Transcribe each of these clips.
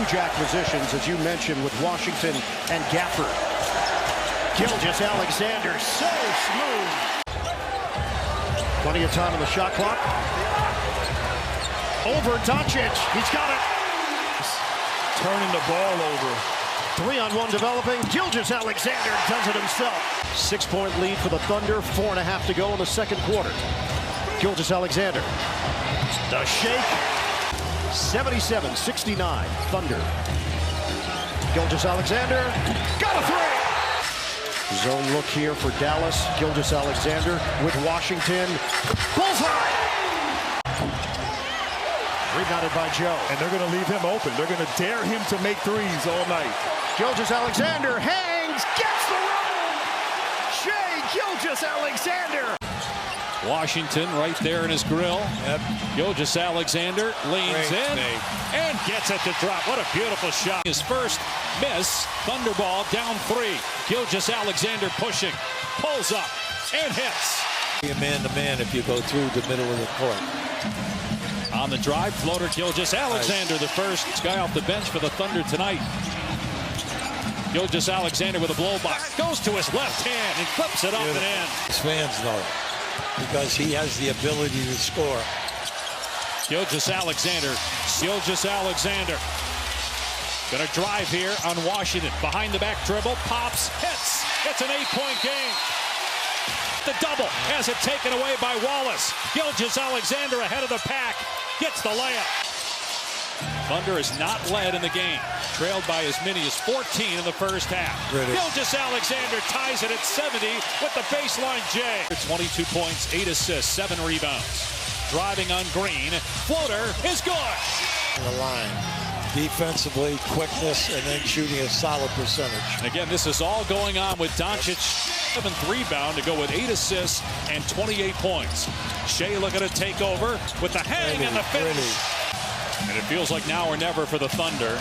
huge acquisitions, as you mentioned, with Washington and Gafford. Gilgeous-Alexander, so smooth. Plenty of time on the shot clock. Over Doncic, he's got it. Turning the ball over. 3-on-1 developing. Gilgeous-Alexander does it himself. 6-point lead for the Thunder. 4.5 to go in the second quarter. Gilgeous-Alexander. The shake. 77-69. Thunder. Gilgeous-Alexander. Got a three. Zone look here for Dallas. Gilgeous-Alexander with Washington. Bullseye. Rebounded by Joe. And they're going to leave him open. They're going to dare him to make threes all night. Gilgeous-Alexander hangs, gets the roll! Shai Gilgeous-Alexander. Washington right there in his grill. Yep. Gilgeous-Alexander leans Great in snake. and gets it to drop. What a beautiful shot. His first miss. Thunderball down 3. Gilgeous-Alexander pushing, pulls up, and hits. Be a man-to-man if you go through the middle of the court. On the drive, floater, Gilgeous-Alexander, the first guy off the bench for the Thunder tonight. Gilgeous-Alexander with a blow-by. Goes to his left hand and clips it up and in. His fans know because he has the ability to score. Gilgeous-Alexander. Gilgeous-Alexander. Gonna drive here on Washington. Behind the back dribble. Pops. Hits. It's an 8-point game. The double has it taken away by Wallace. Gilgeous-Alexander ahead of the pack. Gets the layup. Thunder is not led in the game. Trailed by as many as 14 in the first half. Gilgeous-Alexander ties it at 70 with the baseline J. 22 points, 8 assists, 7 rebounds. Driving on Green. Floater is good. The line. Defensively, quickness, and then shooting a solid percentage. And again, this is all going on with Doncic. 7th rebound to go with 8 assists and 28 points. Shai looking to take over with the hang and the finish. And it feels like now or never for the Thunder.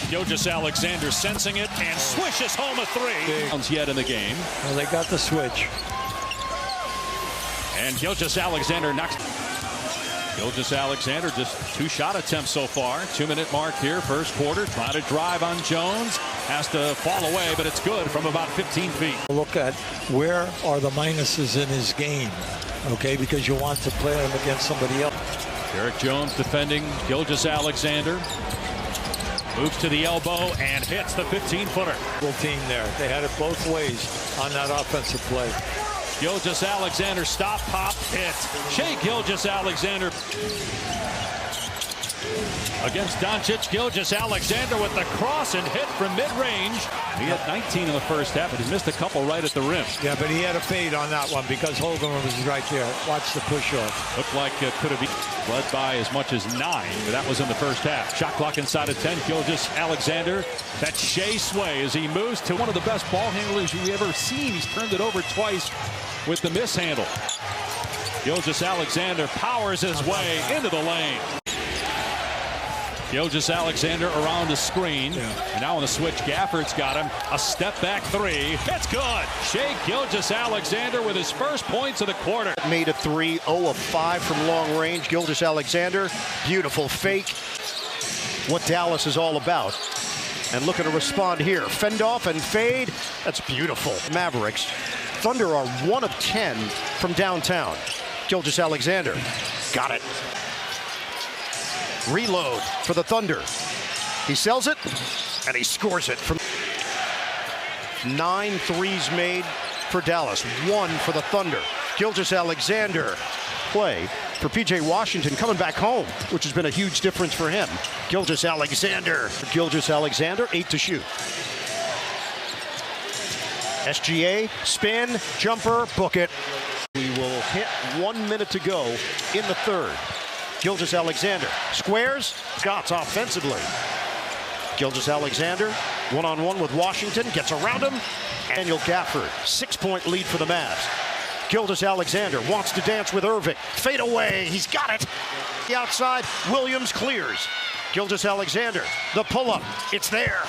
Gilgeous-Alexander sensing it and swishes home a 3. Yet in the game. Well, they got the switch. And Gilgeous-Alexander knocks. Gilgeous-Alexander just 2 shot attempts so far. 2-minute mark here, first quarter. Trying to drive on Jones. Has to fall away, but it's good from about 15 feet. Look at where are the minuses in his game, okay, because you want to play him against somebody else. Derek Jones defending Gilgeous-Alexander. Moves to the elbow and hits the 15-footer. Full team there. They had it both ways on that offensive play. Gilgeous-Alexander stop, pop, hit. Shai Gilgeous-Alexander against Doncic. Gilgeous-Alexander with the cross and hit from mid-range. He had 19 in the first half, but he missed a couple right at the rim. Yeah, but he had a fade on that one because Hogan was right there. Watch the push-off. Looked like it could have been led by as much as 9, but that was in the first half. Shot clock inside of 10. Gilgeous-Alexander. That Shai sway as he moves to one of the best ball handlers you've ever seen. He's turned it over twice with the mishandle. Gilgeous-Alexander powers his way into the lane. Gilgeous-Alexander around the screen. And now on the switch, Gafford's got him. A step back 3. It's good. Shai Gilgeous-Alexander with his first points of the quarter. Made a 3, 0 of 5 from long range. Gilgeous-Alexander, beautiful fake. What Dallas is all about. And looking to respond here. Fend off and fade. That's beautiful. Mavericks. Thunder are 1 of 10 from downtown. Gilgeous-Alexander. Got it. Reload for the Thunder. He sells it, and he scores it from 9 threes made for Dallas, 1 for the Thunder. Gilgeous-Alexander play for P.J. Washington coming back home, which has been a huge difference for him. Gilgeous-Alexander. Gilgeous-Alexander, 8 to shoot. SGA, spin, jumper, book it. We will hit 1 minute to go in the third. Gilgeous-Alexander squares, Scott's offensively. Gilgeous-Alexander, one-on-one with Washington, gets around him. Daniel Gafford, 6-point lead for the Mavs. Gilgeous-Alexander wants to dance with Irving. Fade away, he's got it. The outside, Williams clears. Gilgeous-Alexander, the pull-up, it's there.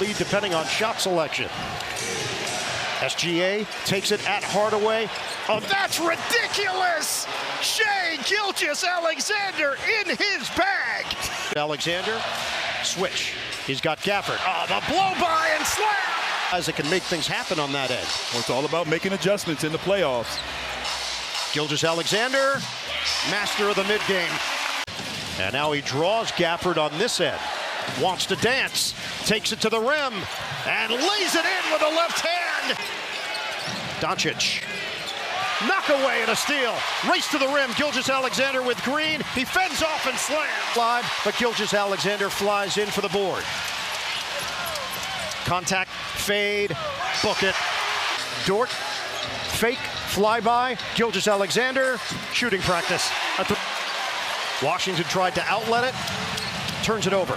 Lead depending on shot selection. SGA takes it at Hardaway. Oh, that's ridiculous! Shai Gilgeous-Alexander in his bag. Alexander Switch. He's got Gafford. Oh, the blow by and slam! As it can make things happen on that end. Well, it's all about making adjustments in the playoffs. Gilgeous-Alexander, master of the mid-game. And now he draws Gafford on this end. Wants to dance, takes it to the rim, and lays it in with a left hand. Doncic. Knock away and a steal. Race to the rim. Gilgeous-Alexander with Green. He fends off and slams. Live, but Gilgeous-Alexander flies in for the board. Contact, fade, book it. Dort, fake, flyby. Gilgeous-Alexander, shooting practice. Washington tried to outlet it. Turns it over.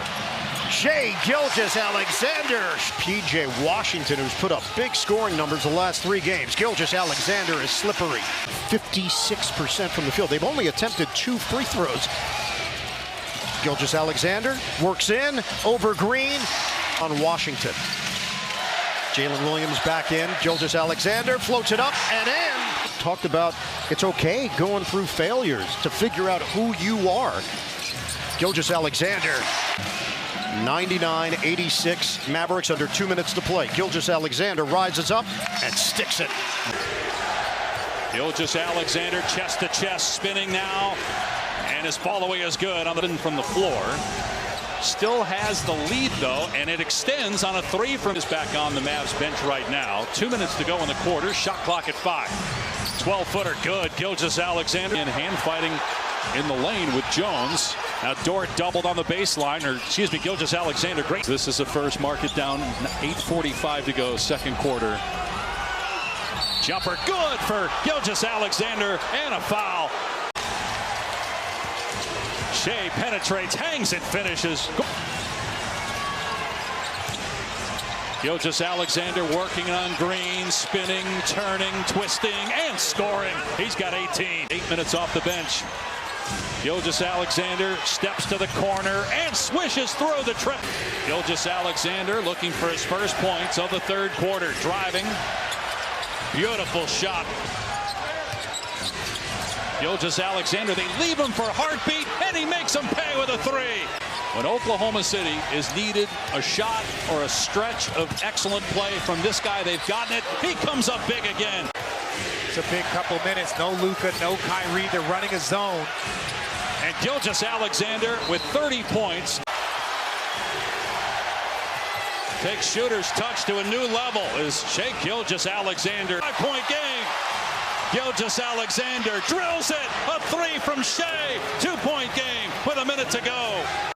Shai Gilgeous-Alexander. P.J. Washington, who's put up big scoring numbers the last 3 games. Gilgeous-Alexander is slippery. 56% from the field. They've only attempted 2 free throws. Gilgeous-Alexander works in over Green on Washington. Jalen Williams back in. Gilgeous-Alexander floats it up and in. Talked about it's okay going through failures to figure out who you are. Gilgeous-Alexander. 99-86 Mavericks under 2 minutes to play. Gilgeous-Alexander rises up and sticks it. Gilgeous-Alexander chest to chest, spinning now, and his fall away is good on the from the floor. Still has the lead though, and it extends on a 3 from his back on the Mavs bench right now. 2 minutes to go in the quarter. Shot clock at 5. 12-footer good. Gilgeous-Alexander in hand fighting in the lane with Jones. Now Dort doubled on the baseline, or excuse me, Gilgeous-Alexander great. This is the first, mark it down, 8:45 to go, second quarter. Jumper good for Gilgeous-Alexander, and a foul. Shai penetrates, hangs and finishes. Gilgeous-Alexander working on Green, spinning, turning, twisting, and scoring. He's got 18. 8 minutes off the bench. Gilgeous-Alexander steps to the corner and swishes through the trip. Gilgeous-Alexander looking for his first points of the third quarter. Driving. Beautiful shot. Gilgeous-Alexander, they leave him for a heartbeat, and he makes them pay with a 3. When Oklahoma City is needed a shot or a stretch of excellent play from this guy, they've gotten it. He comes up big again. It's a big couple minutes. No Luka, no Kyrie. They're running a zone. And Gilgeous-Alexander with 30 points. Takes shooter's touch to a new level is Shai Gilgeous-Alexander. 5-point game. Gilgeous-Alexander drills it. A 3 from Shai. 2-point game with a minute to go.